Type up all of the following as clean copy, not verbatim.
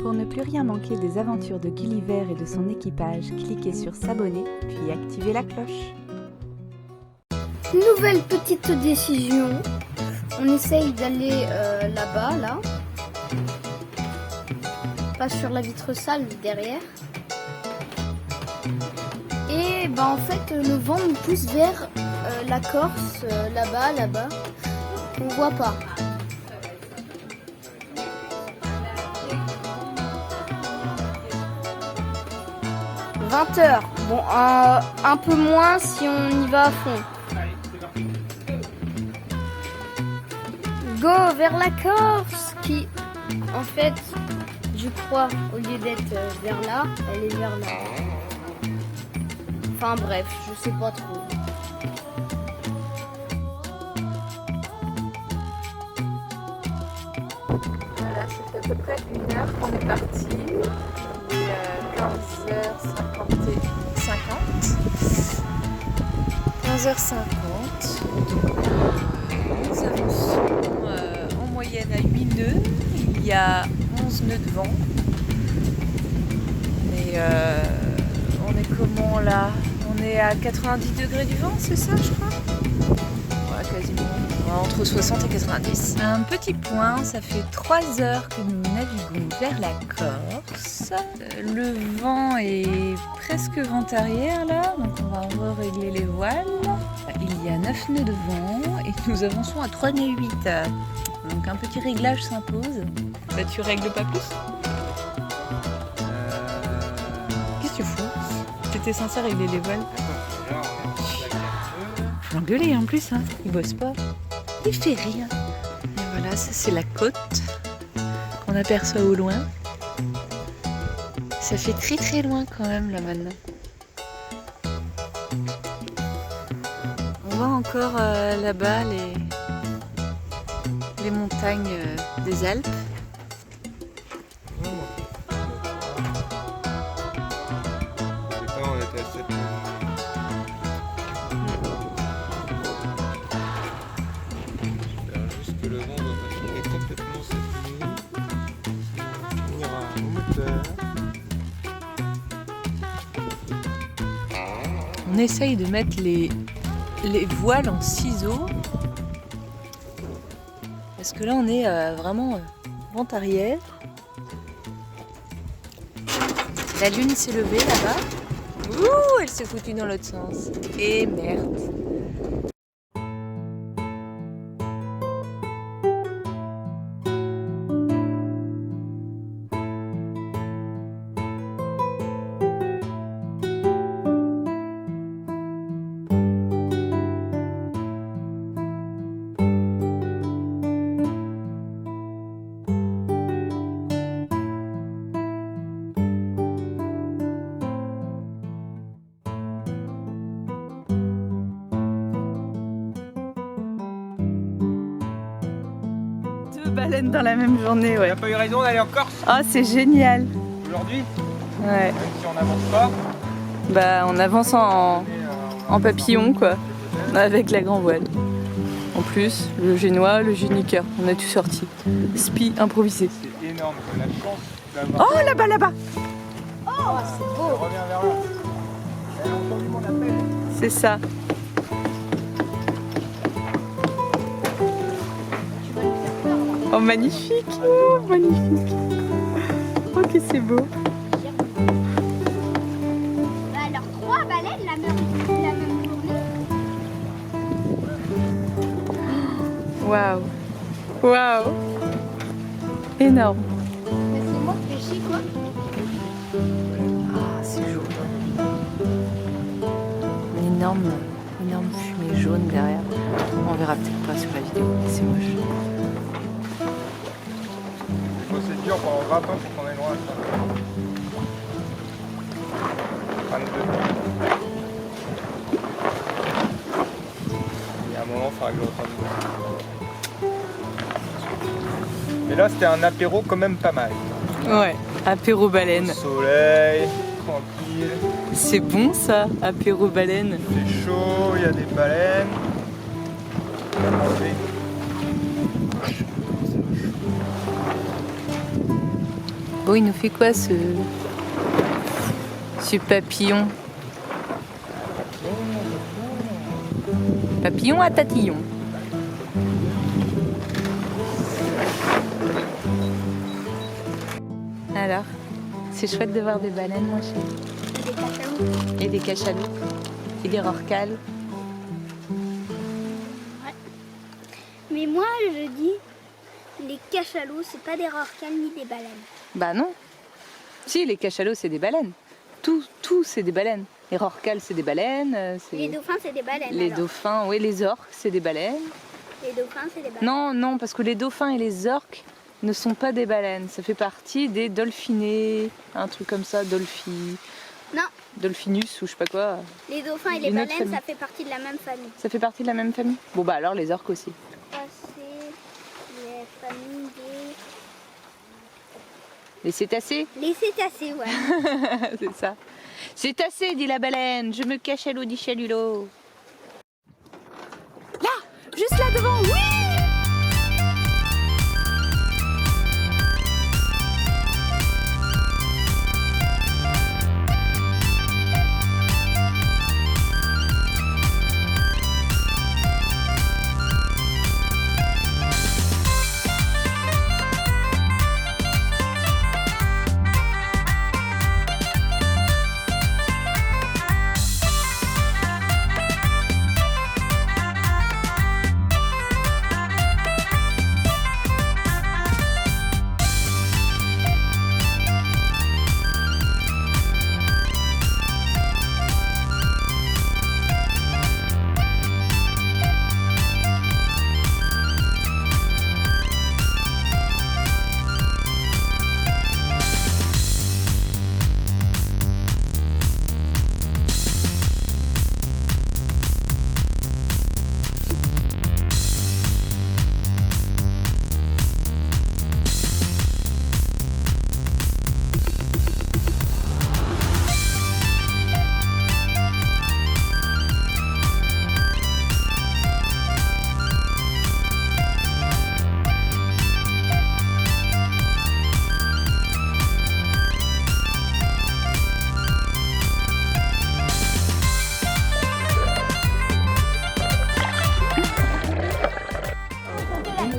Pour ne plus rien manquer des aventures de Gulliver et de son équipage, cliquez sur s'abonner, puis activez la cloche. Nouvelle petite décision. On essaye d'aller là-bas, là. Pas sur la vitre sale, derrière. Et ben en fait, le vent nous pousse vers la Corse, là-bas. On voit pas. « 20h. Bon, un peu moins si on y va à fond. Go vers la Corse qui, en fait, je crois, au lieu d'être vers là, elle est vers là. Enfin bref, je sais pas trop. Voilà, c'est à peu près 1 heure qu'on est parti. Il est 15h50. Nous avançons en moyenne à 8 nœuds. Il y a 11 nœuds de vent. Mais on est comment là? On est à 90 degrés du vent, c'est ça je crois? Ouais, quasiment. Entre 60 et 90. Un petit point, ça fait 3 heures que nous naviguons vers la Corse. Le vent est presque vent arrière là, donc on va régler les voiles. Il y a 9 nœuds de vent et nous avançons à 3 nœuds 8. Donc un petit réglage s'impose. Bah, tu règles pas plus? Qu'est-ce que tu fous? T'étais censé régler les voiles. Faut l'engueuler en plus, hein. Il bosse pas. Il fait rien. Et voilà, ça c'est la côte qu'on aperçoit au loin. Ça fait très très loin quand même là maintenant. On voit encore là-bas les montagnes des Alpes. On essaye de mettre les voiles en ciseaux parce que là on est vraiment vent arrière. La lune s'est levée là-bas. Ouh, elle s'est foutue dans l'autre sens. Et merde. Baleines dans la même journée, ouais. On n'a pas eu raison d'aller en Corse. Oh, c'est génial. Aujourd'hui. Ouais. Même si on n'avance pas. Bah, on avance en papillon, quoi. Avec la grand voile. En plus, le génois, le géniqueur, on a tout sorti. Spi improvisé. C'est énorme, la chance d'avoir. Oh, là-bas, là-bas. Oh, c'est beau. Elle revient vers là. Elle a entendu mon appel. C'est ça. Oh, magnifique. Oh, magnifique. Oh, que c'est beau. Bah alors 3 baleines la même journée. Waouh. Waouh. Énorme. Mais c'est moi qui pêche quoi. Ah, c'est jaune. Une énorme fumée jaune derrière. On verra peut-être pas sur la vidéo, mais c'est moche. Bon, c'est dur pendant 20 ans pour qu'on ait loin. 22. Il y a un moment, il faudra que je reprenne. Mais là, c'était un apéro quand même pas mal. Ouais, apéro baleine. Au soleil, tranquille. C'est bon ça, apéro baleine. Il fait chaud, il y a des baleines. On va manger. Oh, il nous fait quoi ce papillon? Papillon à tatillon. Alors, c'est chouette de voir des baleines, moi chérie. Et des cachalots. Et des rorquals. Ouais. Mais moi, je dis, les cachalots, c'est pas des rorquals ni des baleines. Bah non. Si, les cachalots, c'est des baleines. Tout, c'est des baleines. Les rorquals, c'est des baleines. Les dauphins, c'est des baleines. Les alors. dauphins, oui, les orques, c'est des baleines. Les dauphins, c'est des baleines. Non, non, parce que les dauphins et les orques ne sont pas des baleines. Ça fait partie des dolphinés, un truc comme ça, Non. Dolphinus ou je sais pas quoi. Les dauphins et les Une autre baleines, famille. ça fait partie de la même famille. Ça fait partie de la même famille? Bon bah alors les orques aussi. Ça, c'est les familles Les cétacés? des... Les cétacés, ouais. C'est ça. C'est assez, dit la baleine. Je me cache à l'eau, dit Chalulo. Là, juste là devant, oui!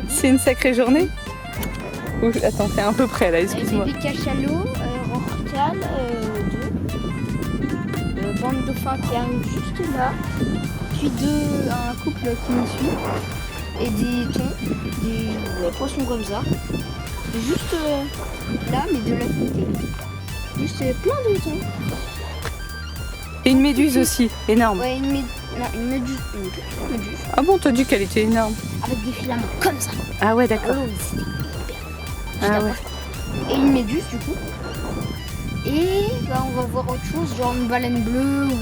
C'est une sacrée journée. Ouh, attends, c'est à peu près là, excuse-moi. Des cachalots, rorquals, deux. Bande de dauphins qui arrivent juste là. Puis un couple qui nous suit. Et des thons, des poissons comme ça. Juste là, mais de l'autre côté. Juste plein de thons. Et une méduse aussi, énorme. Ouais, une méduse. Ah bon, t'as dit qu'elle était énorme. Avec des filaments comme ça. Ah ouais, d'accord. Ah ouais. Et une méduse du coup. Et bah, on va voir autre chose, genre une baleine bleue ou...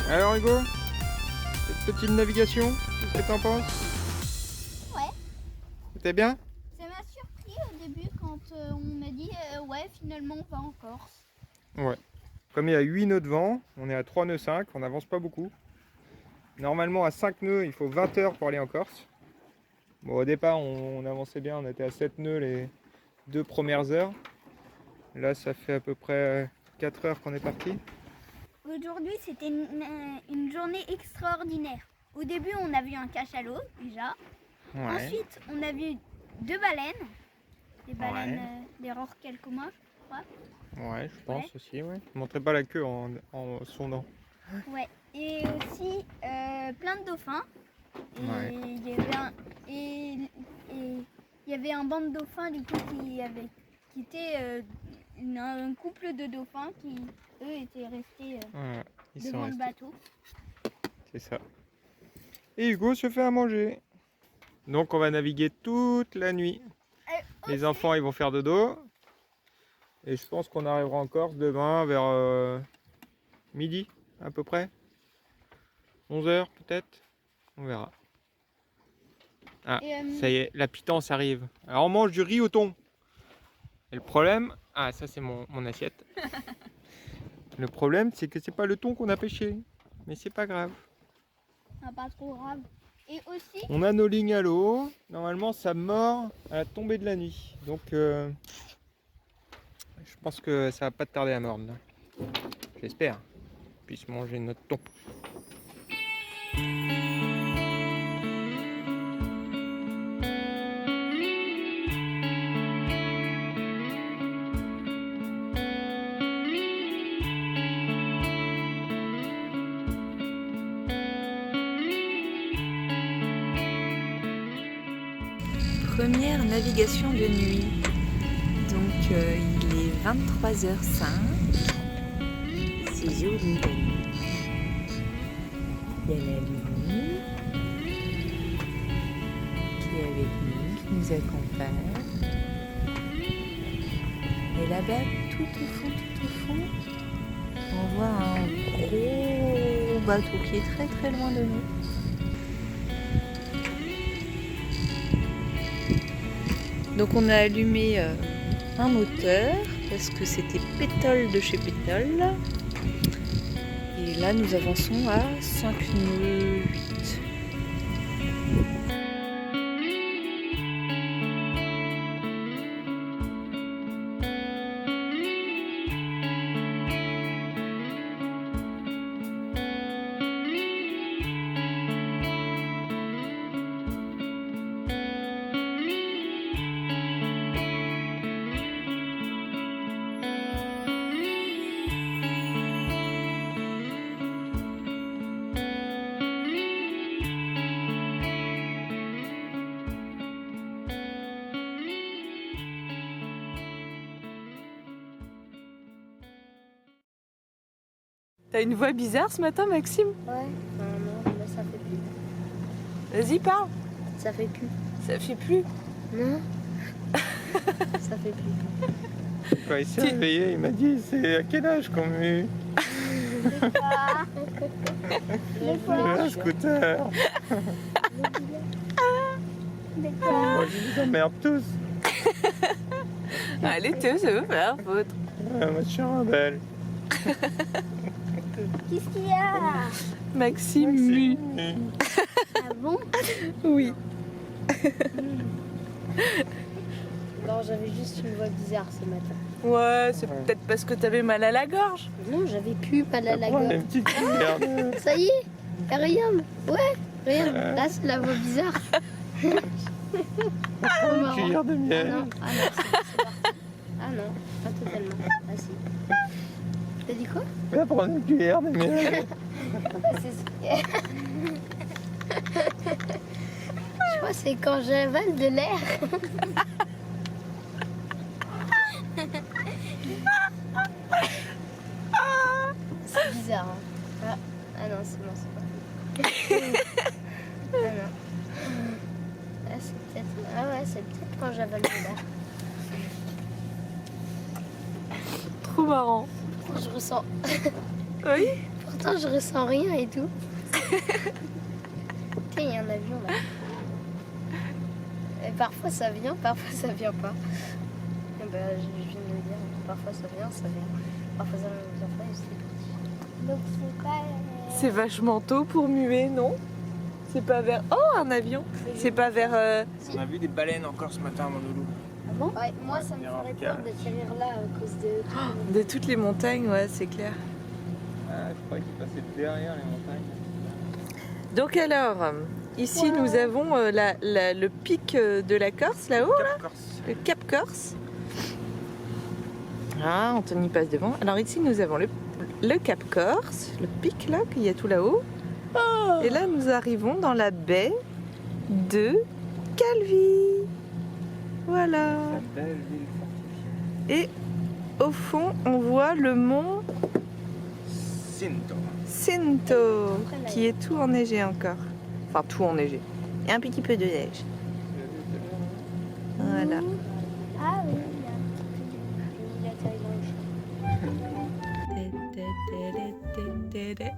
Alors Hugo, cette petite navigation, qu'est-ce que t'en penses? Ouais. C'était bien? Ça m'a surpris au début quand on m'a dit ouais finalement on va en Corse. Ouais. Comme il y a 8 nœuds de vent, on est à 3 nœuds 5, on n'avance pas beaucoup. Normalement à 5 nœuds, il faut 20 heures pour aller en Corse. Bon, au départ on avançait bien, on était à 7 nœuds les 2 premières heures. Là ça fait à peu près 4 heures qu'on est parti. Aujourd'hui c'était une journée extraordinaire. Au début on a vu un cachalot déjà. Ouais. Ensuite on a vu 2 baleines. Des baleines, des rorquals communs, je crois. Ouais, je pense aussi, ouais. Montrait pas la queue en sondant. Ouais. Et aussi plein de dauphins. Et Ouais. il y avait un banc de dauphins du coup qui était un couple de dauphins qui eux étaient restés Ouais, ils sont devant le restés. bateau. C'est ça. Et Hugo se fait à manger. Donc on va naviguer toute la nuit. Les enfants ils vont faire dodo. Et je pense qu'on arrivera en Corse demain vers midi à peu près. 11h peut-être. On verra. Ah, ça y est, la pitance arrive. Alors on mange du riz au thon. Et le problème... Ah, ça c'est mon assiette. Le problème c'est que c'est pas le thon qu'on a pêché. Mais c'est pas grave. Ah, pas trop grave. Et aussi, On a nos lignes à l'eau. Normalement, ça mord à la tombée de la nuit. Donc, je pense que ça va pas tarder à mordre. Là. J'espère. Qu'on puisse manger notre thon. Première navigation de nuit. Donc il est 23h05. C'est joli la nuit. Il y a la lune qui est avec nous, qui nous accompagne. Et là-bas, tout au fond, on voit un gros bateau qui est très très loin de nous. Donc on a allumé un moteur parce que c'était Pétole de chez Pétole. Et là nous avançons à 5 nœuds 8. T'as une voix bizarre ce matin, Maxime? ouais, non, mais ça fait plus. Vas-y, parle. Ça fait plus. Ça fait plus. Non. Ça fait plus. Quand il s'est réveillé, il m'a dit c'est à quel âge qu'on mue un scooter. Moi je vous emmerde tous. Allez, tu ça veut faire foutre. Moi je suis rebelle. Qu'est-ce qu'il y a? Maxime mue. Ah bon? Oui. Non, j'avais juste une voix bizarre ce matin. Ouais, c'est peut-être parce que t'avais mal à la gorge. Non, j'avais plus mal à la Prends une gorge. petite cuillère de... Ça y est, regarde. Ouais, regarde. Là, c'est la voix bizarre. Prends une marrant. cuillère de Ah miel. non, c'est parti. Ah non, pas totalement. Ah si. T'as dit quoi? Viens prendre une cuillère de miel. C'est ce que- Je crois que c'est quand j'avale de l'air. C'est bizarre. Hein. Ah non, c'est bon, c'est pas. Ah non. Ah, c'est peut-être. Ah ouais, c'est peut-être quand j'avale de l'air. Trop marrant. Je ressens. Oui. Pourtant, je ressens rien et tout. Tiens, il y a un avion là. Et parfois ça vient pas. Et ben, je viens de le dire. Parfois ça vient. Parfois ça vient pas et c'est parti. Donc c'est pas. C'est vachement tôt pour muer, non? C'est pas vers... Oh, un avion. C'est pas vers... On a vu des baleines encore ce matin, mon loulou. Ah bon? Ouais, moi ça me ferait peur d'atterrir là à cause de. De toutes les montagnes, ouais, c'est clair. Ah, je croyais qu'il passait derrière les montagnes. Donc alors, ici nous avons le pic de la Corse, là-haut, là, Corse. le Cap Corse. Ah, Anthony passe devant. Alors ici nous avons le Cap Corse, le pic là, qu'il y a tout là-haut. Et là nous arrivons dans la baie de Calvi. Voilà. La belle ville fortifiée. Et au fond, on voit le mont Cinto. Cinto, qui est tout enneigé encore. Enfin, tout enneigé. Et un petit peu de neige. Voilà. Ah oui, il y a un petit peu de. Ah, une tête.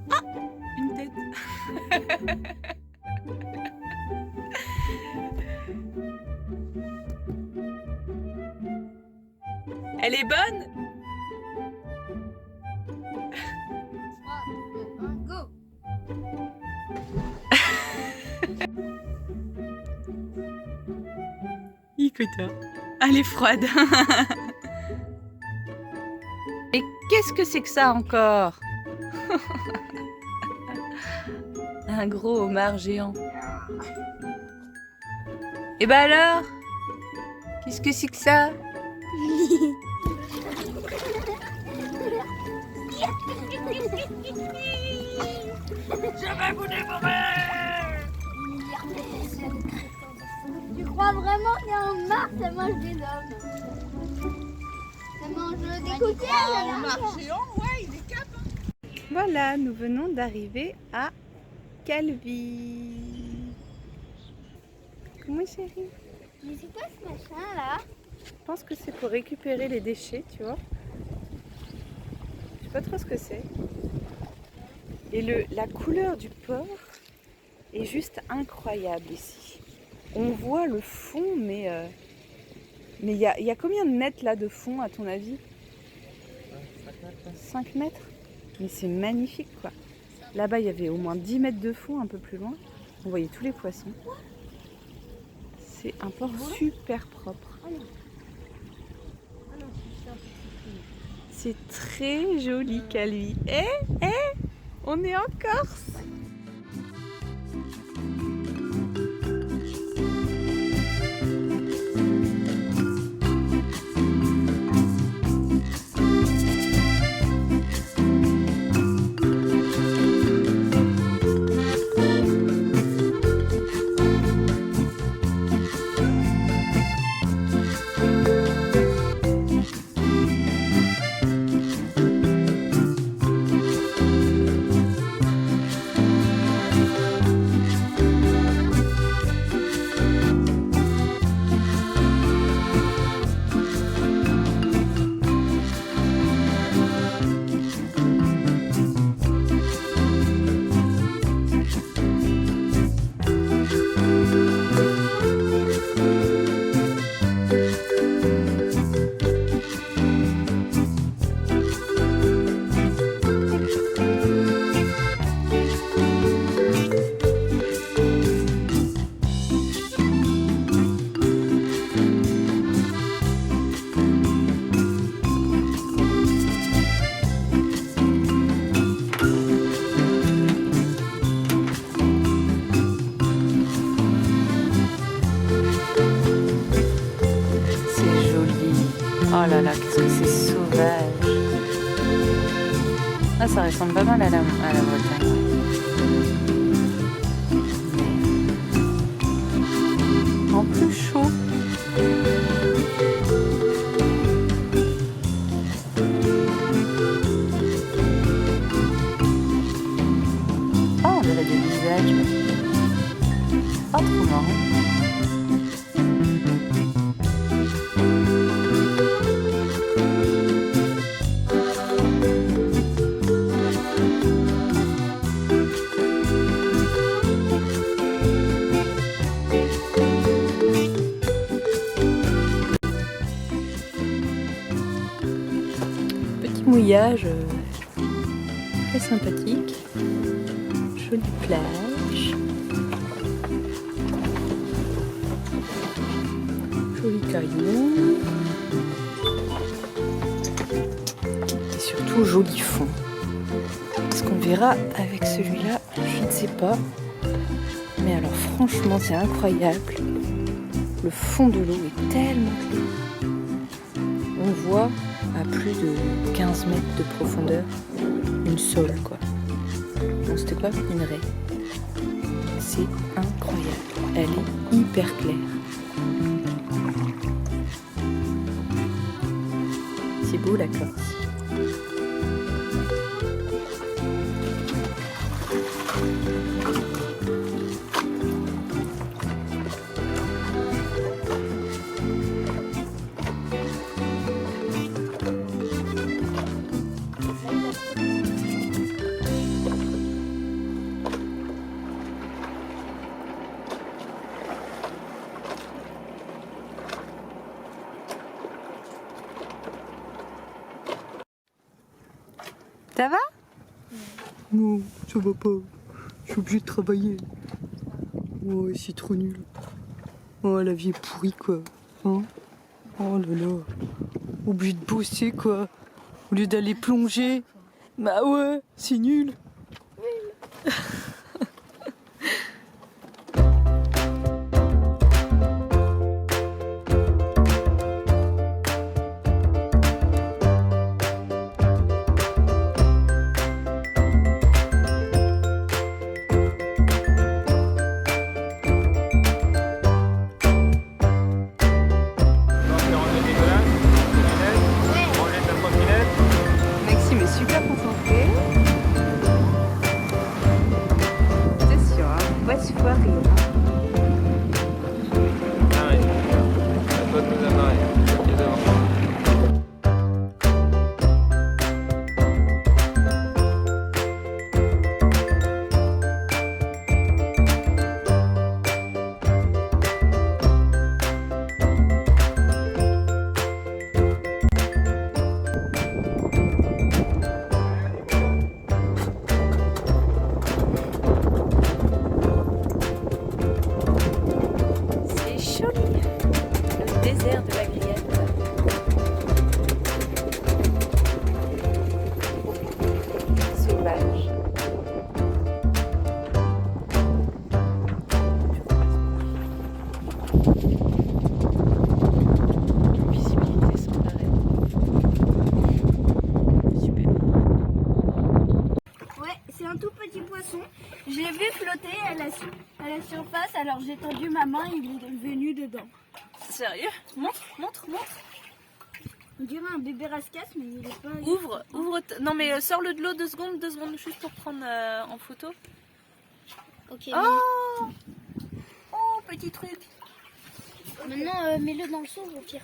Elle est bonne? Go! Écoute-toi. Elle est froide. Et qu'est-ce que c'est que ça encore? Un gros homard géant. Et bah alors? Qu'est-ce que c'est que ça? Je vais vous dévorer! Tu crois vraiment qu'il y a un homard, ça mange des hommes? Ça mange des coquilles? Voilà, nous venons d'arriver à Calvi. Comment chérie? Mais c'est quoi ce machin là? Je pense que c'est pour récupérer les déchets, tu vois. Je sais pas trop ce que c'est. Et la couleur du port est juste incroyable ici. On voit le fond, mais il y a combien de mètres là de fond à ton avis? 5 mètres? Mais c'est magnifique quoi. Là-bas il y avait au moins 10 mètres de fond un peu plus loin. On voyait tous les poissons. C'est un port super propre. C'est très joli Calvi. On est en Corse. Oh là là, qu'est-ce que c'est sauvage. Ah, ça ressemble pas mal à la Bretagne. En plus chaud. Oh, on dirait des visages. Oh, trop marrant. Mouillage très sympathique, jolie plage, joli caillou et surtout joli fond. Ce qu'on verra avec celui-là, je ne sais pas, mais alors franchement c'est incroyable, le fond de l'eau est tellement clair, on voit à plus de 15 mètres de profondeur, une sole quoi. Non, c'était pas une raie. C'est incroyable. Elle est hyper claire. C'est beau la Corse. Ça va? Non, ça va pas. Je suis obligée de travailler. Oh, c'est trop nul. Oh, la vie est pourrie, quoi. Hein? Oh là là. Obligé de bosser quoi. Au lieu d'aller plonger. Bah ouais, c'est nul. Maxime est super concentré. C'est sûr, hein. On va se foirer. Arrête. À toi de nous amarrer. Ok, devant. C'est joli, le désert de la Grillade. Sauvage. Visibilité sans arrêt. Super. Ouais, c'est un tout petit poisson. Je l'ai vu flotter à la surface, alors j'ai tendu ma main et il est venu dedans. Sérieux? Montre, montre, montre. On dirait un bébé rascasse, mais il est pas... Ouvre, ouvre. Non mais sors-le de l'eau 2 secondes, juste pour prendre en photo. Ok, Oh, oh, petit truc. maintenant mets-le dans le seau au pire.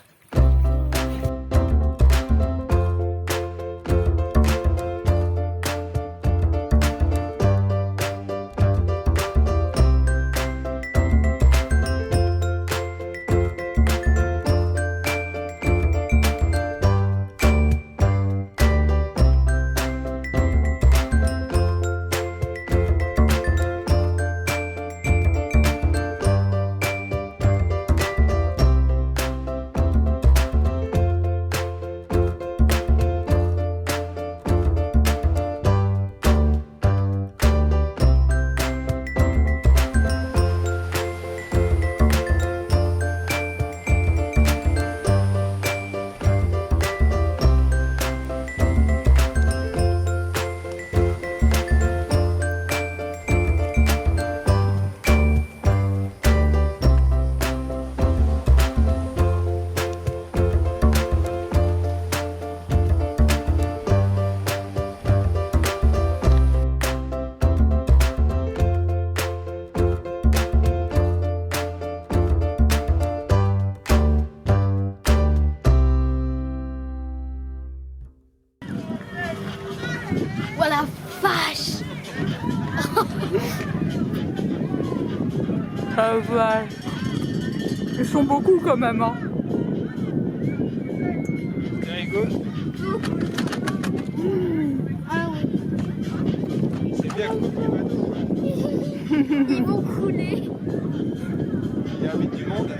Voilà, vache. Ah ouais. Ils sont beaucoup quand même. Hein. Tu rigoles? Ah oui. C'est bien que les bateaux. Ils vont couler. Il y a vite du monde.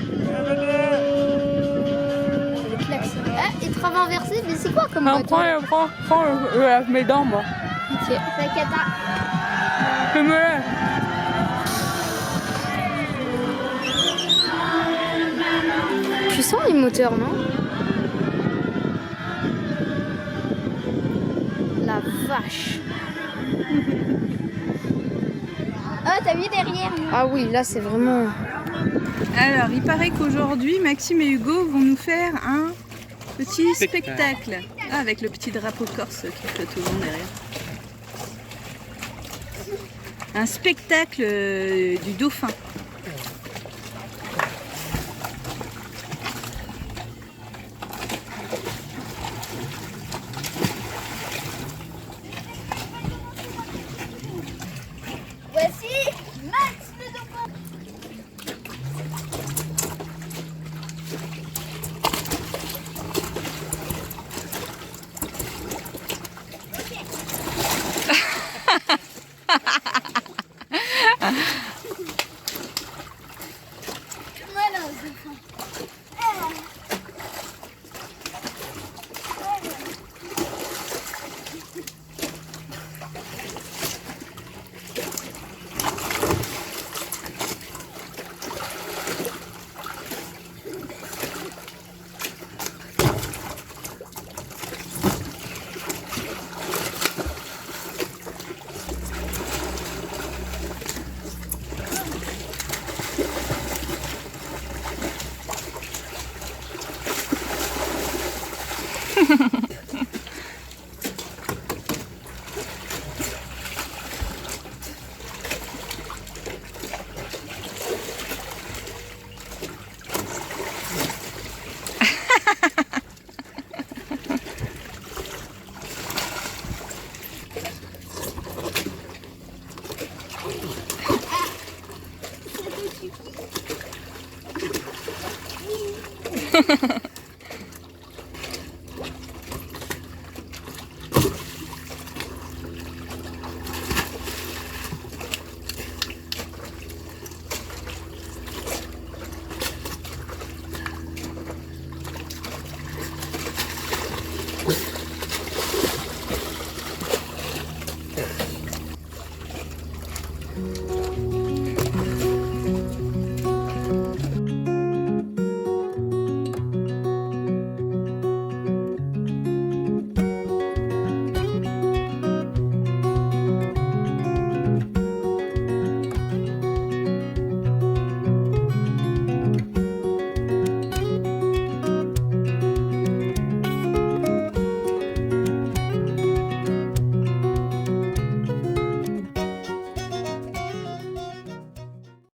Ah, il te renversé, mais c'est quoi comme Non, bateau? prends mes dents, moi. Ok, la cata. Fais-moi. Puissant les moteurs, non? La vache. Ah, t'as vu derrière? Ah oui, là c'est vraiment... Alors, il paraît qu'aujourd'hui, Maxime et Hugo vont nous faire un petit spectacle. Ah, avec le petit drapeau corse qui flotte au vent derrière. Un spectacle du dauphin. Voici Max le dauphin. Ça te suffit.